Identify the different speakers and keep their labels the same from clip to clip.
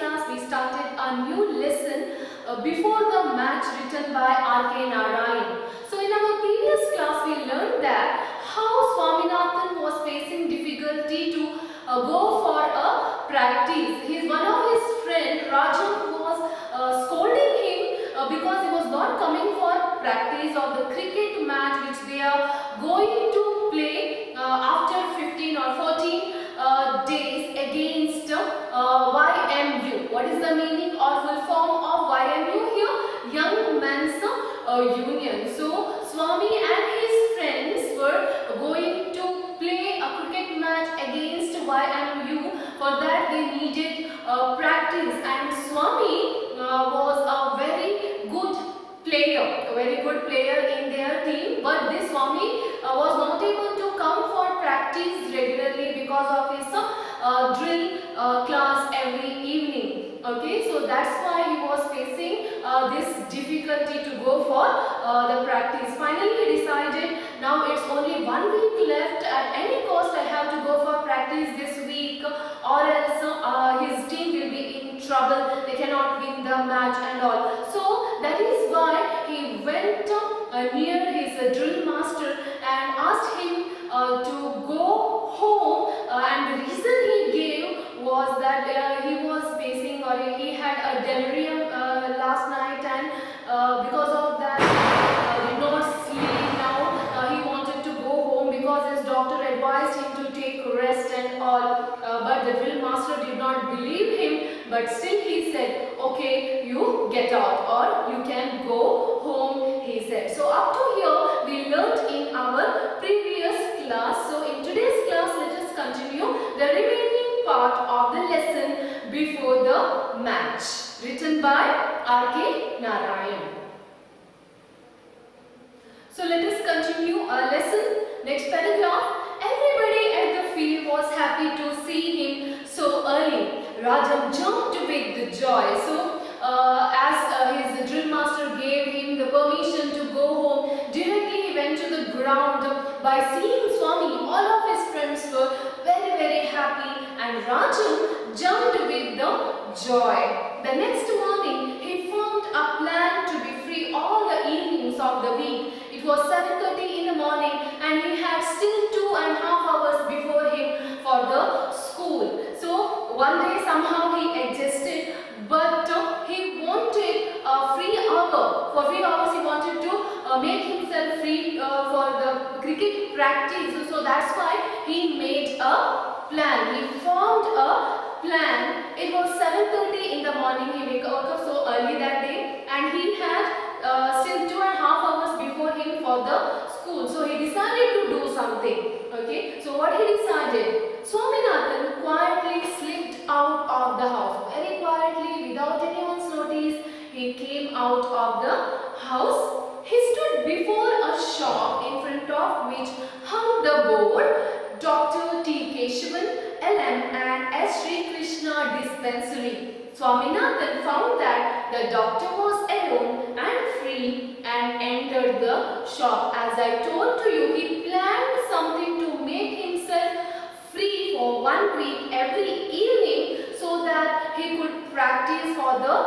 Speaker 1: class we started a new lesson before the match written by R.K. Narayan. So in our previous class we learned that how Swaminathan was facing difficulty to go for a practice. One of his friend Raju was scolding him because he was not coming for practice of the cricket match which they are going to play after 15 or 14 days against YMU. What is the meaning or full form of YMU here? Young Men's Union. So Swami and his friends were going to play a cricket match against YMU. For that they needed practice, and Swami was a very good player in their team, but this Swami was not able to come for practice regularly because of his drill class every evening. Okay, so that's why he was facing this difficulty to go for the practice. Finally he decided, now it's only 1 week left, at any cost I have to go for practice this week or else his team will be in trouble, they cannot win the match and all. So that is why he went near his drill master and asked him to go home, and the reason he gave was that he was facing, or he had a delirium last night, and because of that did not sleep. Now he wanted to go home because his doctor advised him to take rest and all, but the drill master did not believe him, but still he said, okay, you get out or you can go home, he said. So up to here we learnt in our previous class. So in today's class let us continue the remaining part of the lesson before the match, written by R.K. Narayan. So let us continue our lesson. Next paragraph. Everybody at the field was happy to see him so early. Rajam jumped with the joy. So as his drill master gave him the permission to go home, directly he went to the ground. By seeing Swami, all of his friends were very happy, and Rajam jumped with the joy. The next morning he formed a plan to be free all the evenings of the week. It was 7:30 in the morning and he had still 2.5 hours before him for the school. So one day somehow he adjusted, but he wanted a free hour. For 3 hours he wanted to make himself free for the cricket practice. So that's why he made a plan. He formed a plan. It was 7:30 in the morning. He woke up so early that day, and he had still 2.5 hours before him for the school. So he decided to do something. Okay, so what he decided? Swaminathan quietly slipped out of the house. Very quietly, without anyone's notice, he came out of the house. He stood before a shop in front of which hung the board Dr. T. Keshavan, LM and S. Sri Krishna Dispensary. Swaminathan found that the doctor was alone and free and entered the shop. As I told to you, he planned something to make himself free for 1 week every evening so that he could practice for the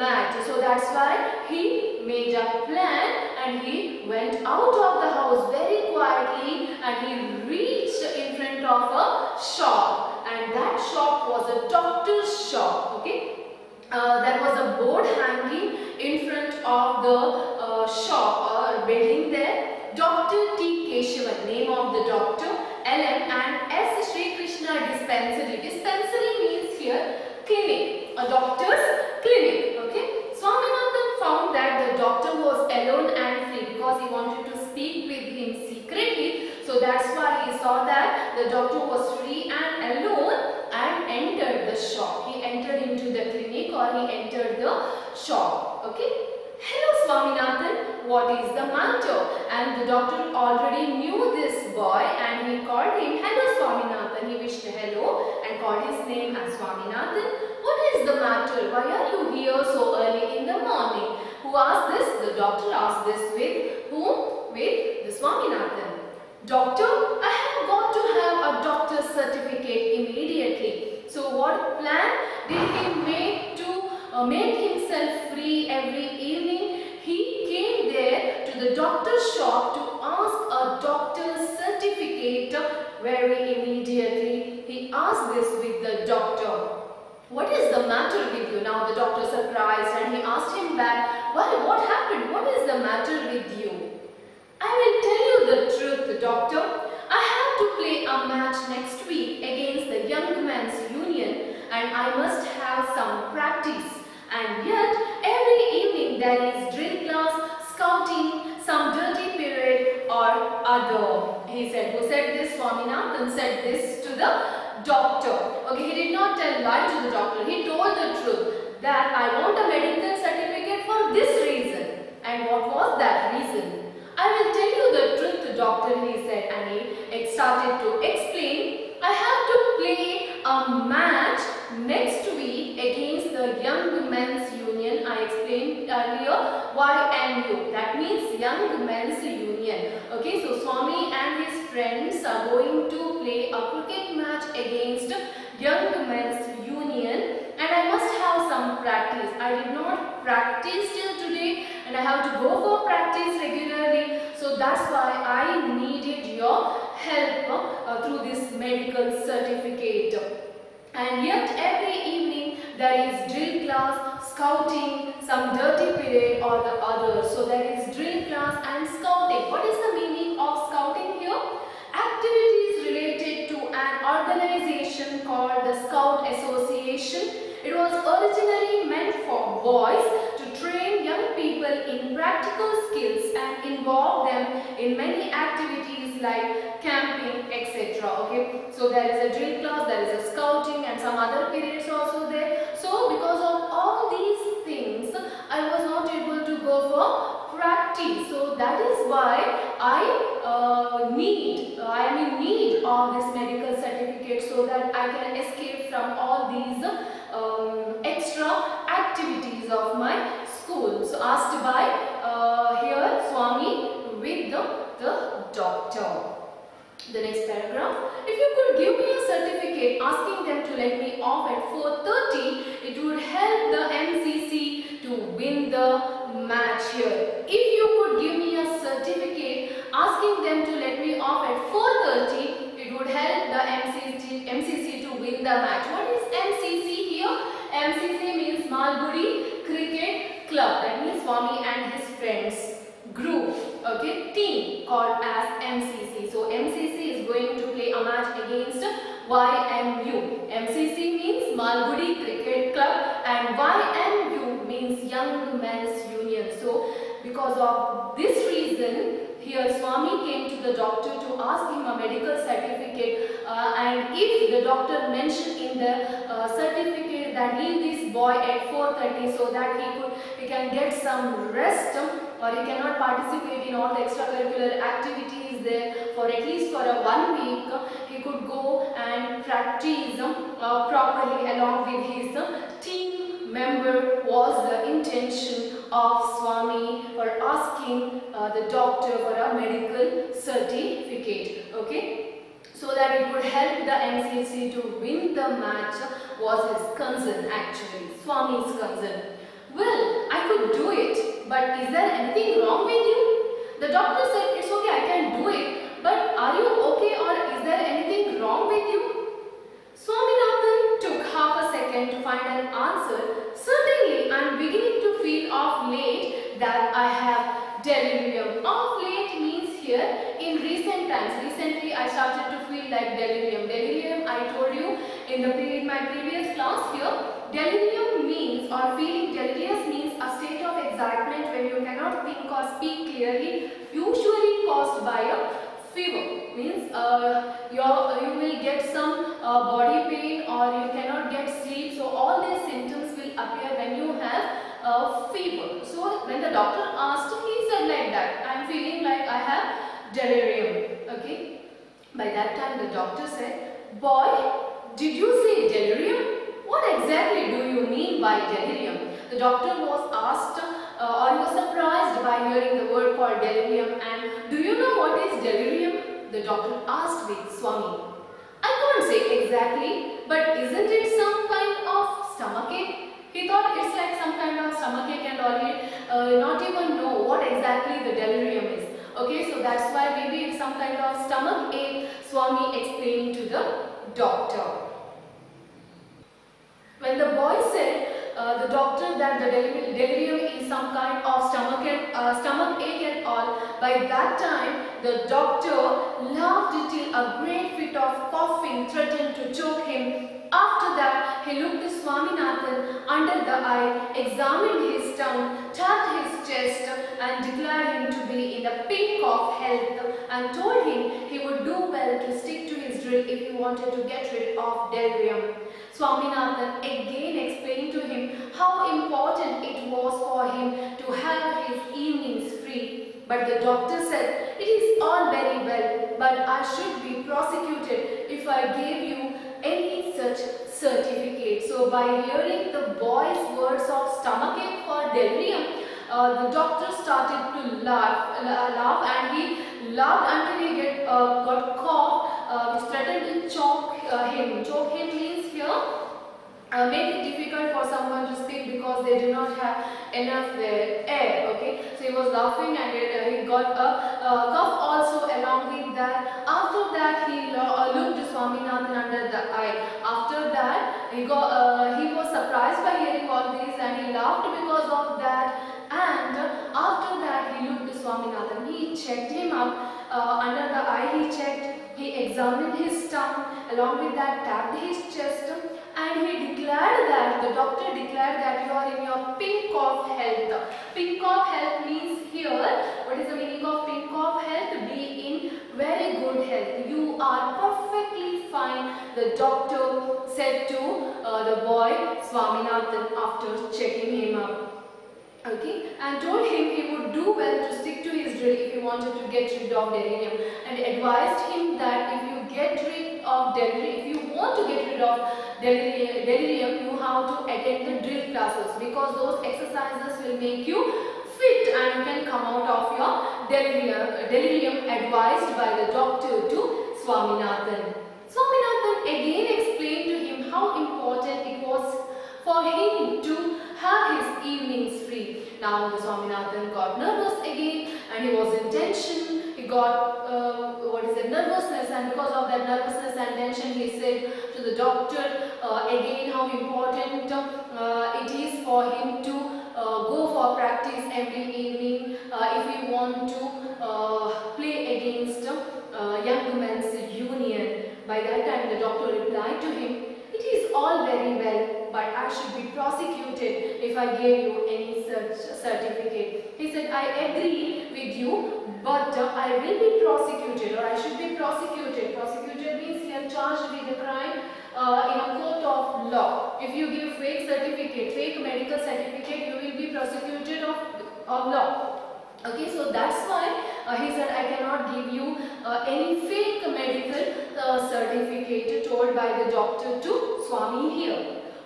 Speaker 1: match. So that's why he made a plan and he went out of the house very quietly, and he reached in front of a shop, and that shop was a doctor's shop. Okay. There was a board hanging in front of the shop or building there. Dr. T. Keshavan, name of the doctor, LM and S. Sri Krishna Dispensary. Dispensary means here clinic, a doctor's clinic. Okay. Swaminathan found that the doctor was alone and free because he wanted to speak with him secretly. So that's why he saw that the doctor was free and alone and entered the shop. He entered into the clinic, or he entered the shop. Okay. Hello Swaminathan, what is the matter? And the doctor already knew this boy and he called him. Hello Swaminathan. He wished hello and called his name as Swaminathan. What is the matter? Why are you here so early in the morning? Who asked this? The doctor asked this with whom? With the Swaminathan. Doctor, I have got to have a doctor's certificate immediately. So what plan did he make make himself free every evening, he came there to the doctor's shop to ask a doctor's certificate very immediately. He asked this with the doctor. What is the matter with you? Now the doctor surprised and he asked him back, why, what happened? What is the matter with you? I will tell you the truth, doctor. I have to play a match next week against the Young Men's Union and I must have some practice. And yet, every evening there is drill class, scouting, some dirty period or other. He said, who said this? Swaminathan said this to the doctor. Okay, he did not tell lie to the doctor. He told the truth that I want a medical certificate for this reason. And what was that reason? I will tell you the truth, doctor, he said, and he started to explain. I have to play a match next week against the Young Men's Union. I explained earlier, YMU. That means Young Men's Union. Okay, so Swami and his friends are going to play a cricket match against Young Men's Union and I must have some practice. I did not practice till today and I have to go for practice regularly. So that's why I needed your help through this medical certificate. And yet every evening there is drill class, scouting, some dirty period or the other. So there is drill class and scouting. What is the meaning of scouting here? Activities related to an organization called the Scout Association. It was originally meant for boys to train young people in practical skills and involve them in many activities like camping, etc. Okay, so there is a drill class, there is a scouting and some other periods also there. So because of all these things, I was not able to go for practice. So that is why I am in need of this medical certificate so that I can escape from all these extra activities of my school. So asked by here Swami with the doctor. The next paragraph. If you could give me a certificate asking them to let me off at 4:30, it would help the MCC to win the match here. If you could give me a certificate asking them to let me off at 4:30, it would help the MCC to win the match. What is MCC here? MCC means Malgudi Cricket Club. That means Swami and his friends. Group, okay, team called as MCC. So MCC is going to play a match against YMU. MCC means Malgudi Cricket Club and YMU means Young Men's Union. So because of this reason, here Swami came to the doctor to ask him a medical certificate and if the doctor mentioned in the certificate that leave this boy at 4:30 so that he can get some rest or he cannot participate in all the extracurricular activities there for at least for a 1 week, he could go and practice properly along with his team member was the intention of Swami for asking the doctor for a medical certificate. Okay, so that it would help the MCC to win the match was his concern actually, Swami's concern. Well, I could do it, but is there anything wrong with you? The doctor said, it's okay, I can do it, but are you okay or is there anything wrong with you? Swaminathan took half a second to find an answer. Certainly, I am beginning to feel of late that I have delirium. Of late means here in recent times. Recently, I started to feel like delirium. Delirium, I told you in my previous class here. Delirium means or feeling delirious means a state of excitement when you cannot think or speak clearly, usually caused by a fever. Means you will get some body pain or you cannot get sleep. So all these symptoms will appear when you have fever. So when the doctor asked, he said like that, I am feeling like I have delirium. Okay. By that time the doctor said, boy, did you say delirium? What exactly do you mean by delirium? The doctor was asked or he was surprised by hearing the word called delirium. And do you know what is delirium? The doctor asked with Swami. I can't say exactly, but isn't it some kind of stomachache? He thought it's like the delirium is. Okay, so that's why maybe it's some kind of stomach ache, Swami explained to the doctor. When the boy said the doctor that the delirium is some kind of stomach ache and all, by that time the doctor laughed till a great fit of coughing threatened to choke him. After that, he looked at Swaminathan under the eye, examined his tongue, tapped his chest and declared him to be in the pink of health, and told him he would do well to stick to his drill if he wanted to get rid of delirium. Swaminathan again explained to him how important it was for him to have his evenings free. But the doctor said, "It is all very well, but I should be prosecuted if I gave you any such certificate." So by hearing the boy's words of stomachache for delirium, the doctor started to laugh and he laughed until he got cough, which threatened to choke him. Choke him means here make it difficult for someone to speak because they do not have enough air. Okay, so he was laughing and he got a cough also along with that. After that, he looked Swaminathan under the eye. After that, he was surprised by hearing all this and he laughed because of that. And after that, he looked to Swaminathan. He checked him up under the eye. He examined his tongue, along with that tapped his chest, and he declared that, the doctor declared that you are in your pink of health. Pink of health means here, what is the meaning of pink of health? Be in very good health. You are perfectly fine, the doctor said to the boy Swaminathan after checking him up. Okay, and told him he would do well to stick to his drill if he wanted to get rid of delirium, and advised him that if you want to get rid of delirium, you have to attend the drill classes, because those exercises will make you fit and you can come out of your delirium advised by the doctor to Swaminathan. Swaminathan again explained to him how important it was for him to have his evenings free. Now the Swaminathan got nervous again and he was in tension. He got nervousness, and because of that nervousness and tension, he said to the doctor again how important it is for him to go for practice every evening if he want to play against Young Men's Union. By that time, the doctor replied to him, "It is all very well, but I should be prosecuted if I gave you any such certificate." He said, "I agree with you, but I will be prosecuted, or I should be prosecuted." Prosecuted means you are charged with a crime in a court of law. If you give fake certificate, fake medical certificate, you will be prosecuted of law. Okay, so that's why he said, "I cannot give you any fake medical certificate," told by the doctor to Swami here.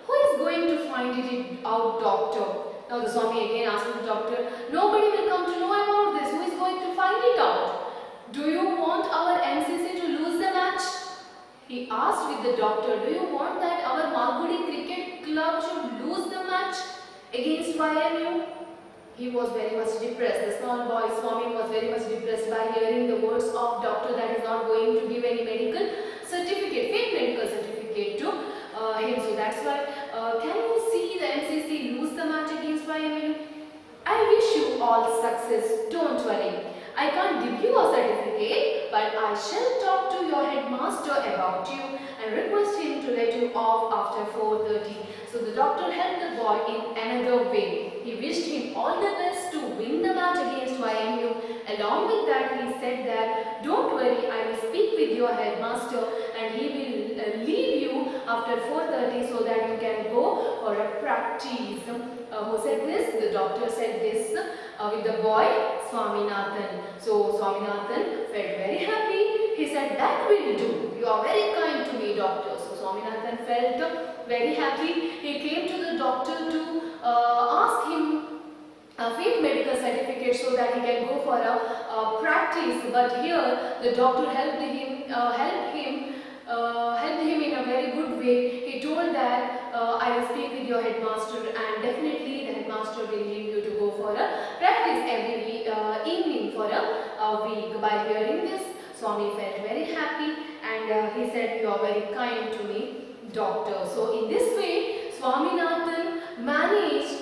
Speaker 1: "Who is going to find it out, doctor?" Now the Swami again asked the doctor, "Nobody will come to know about this. Who is going to find it out? Do you want our MCC to lose the match?" He asked with the doctor, "Do you want that our Malgudi cricket club should lose the match against YMU?" He was very much depressed. The small boy Swami was very much depressed by hearing the words of doctor that is not going to give any medical certificate, fake medical certificate to him. So that's why, can you see the MCC lose the match against YMU? "I wish you all success. Don't worry. I can't give you a certificate, but I shall talk to your headmaster about you and request him to let you off after 4:30. So the doctor helped the boy in another way. He wished him all the best to win the match against YMU. Along with that, he said that, "Don't worry, I will speak with your headmaster and he will leave you after 4:30 so that you can go for a practice." Who said this? The doctor said this with the boy Swaminathan. So Swaminathan felt very happy. He said, "That will do. You are very kind to me, doctor." So Swaminathan felt very happy. He came to the doctor to ask him a fake medical certificate so that he can go for a practice. But here the doctor helped him in a very good way. He told that, "I will speak with your headmaster and definitely the headmaster will leave you to go for a practice every evening for a week. By hearing this, Swami felt very happy and he said, "You are very kind to me, doctor." So in this way, Swaminathan managed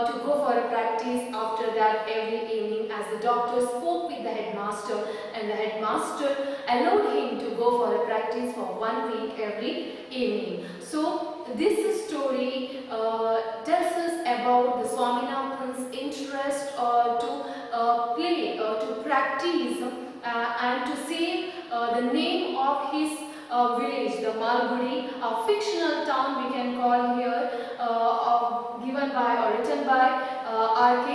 Speaker 1: to go for a practice after that every evening, as the doctor spoke with the headmaster, and the headmaster allowed him to go for a practice for 1 week every evening. So this story tells us about the Swaminathan's interest to practice and to save the name of his village, the Malgudi, a fictional town we can call here, given by or written by R.K.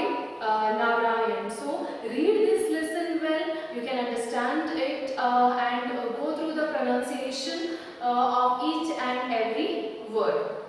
Speaker 1: Narayan. So read this lesson well, you can understand it and go through the pronunciation of each and every word.